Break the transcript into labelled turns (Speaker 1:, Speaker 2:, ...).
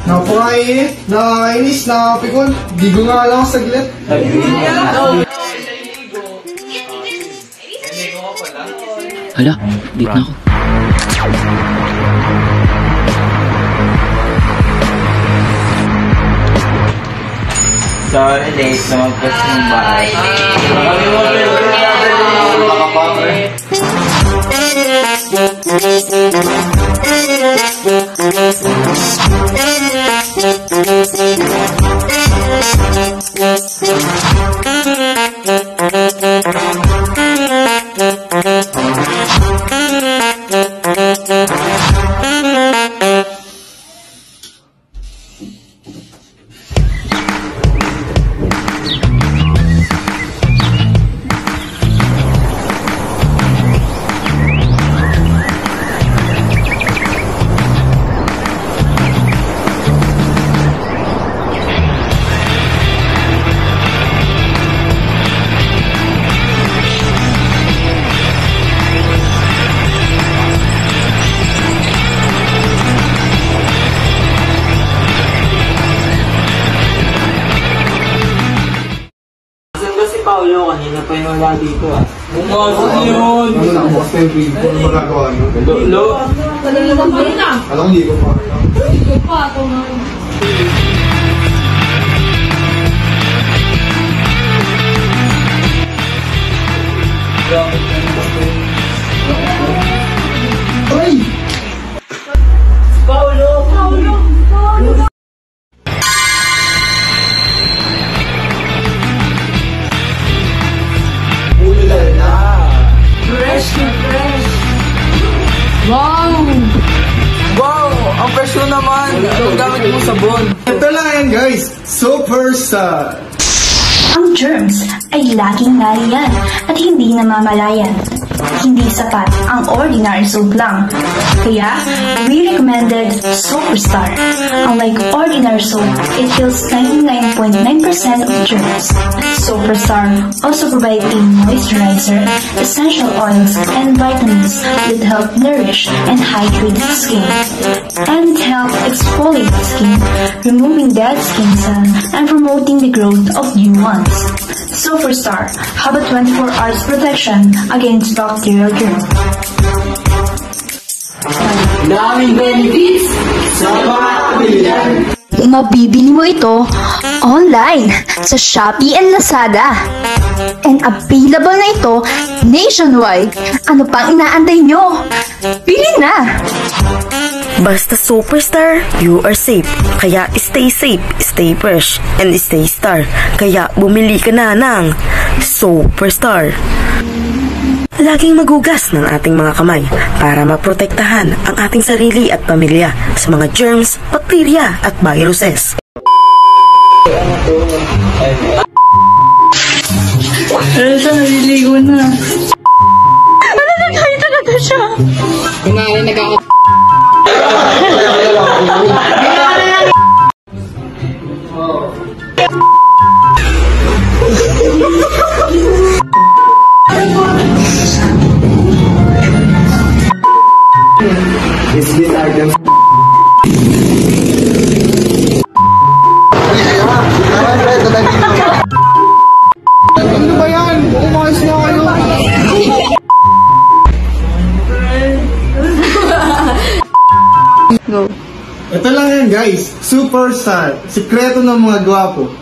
Speaker 1: Napakainit, nakakainis, nakakapikon. Di ko nga lang saglit.
Speaker 2: Hala, dito na ako.
Speaker 3: Sorry, late. Sumagpas ng bahay. Paulo, kanina pa yung wala dito ah.
Speaker 1: Bumasok yun! Ano na, bukas na yung feed ko. Ano magagawa nyo?
Speaker 3: Lo?
Speaker 1: Alam, hindi ko pa.
Speaker 4: Hindi ko pa. Ito nga.
Speaker 1: Ay!
Speaker 4: Paulo! Paulo! Paulo!
Speaker 3: Fresh na fresh!
Speaker 4: Wow!
Speaker 3: Wow! Ang fresh mo naman! Ang gamit mo sabon!
Speaker 1: Ito lang yan guys! Super sad!
Speaker 5: Ang germs ay laging nariyan at hindi namamalayan. Hindi sapat ang ordinary soap lang. Kaya, we recommended Superstar. Unlike ordinary soap, it kills 99.9% of germs. Superstar also provides a moisturizer, essential oils, and vitamins that help nourish and hydrate the skin. And help exfoliate the skin, removing dead skin cells and promoting the growth of new ones. Superstar have a 24 hours protection against bacterial germs.
Speaker 3: Daming benefits sa mga kabilyan!
Speaker 5: Mabibili mo ito online sa Shopee and Lazada. And available na ito nationwide. Ano pang inaantay nyo? Bili na!
Speaker 6: Basta Superstar, you are safe. Kaya stay safe, stay fresh, and stay star. Kaya bumili ka na ng Superstar. Laging magugas ng ating mga kamay para maprotektahan ang ating sarili at pamilya sa mga germs, bakterya at viruses.
Speaker 4: Elsa, naliligo na.
Speaker 5: Ano na kayo talaga siya?
Speaker 4: Kunwari nag-ako.
Speaker 1: It's been items. Ano ba yan? Umayos na kayo.
Speaker 4: Go.
Speaker 1: Ito lang yan guys. Super sad. Sikreto ng mga gwapo.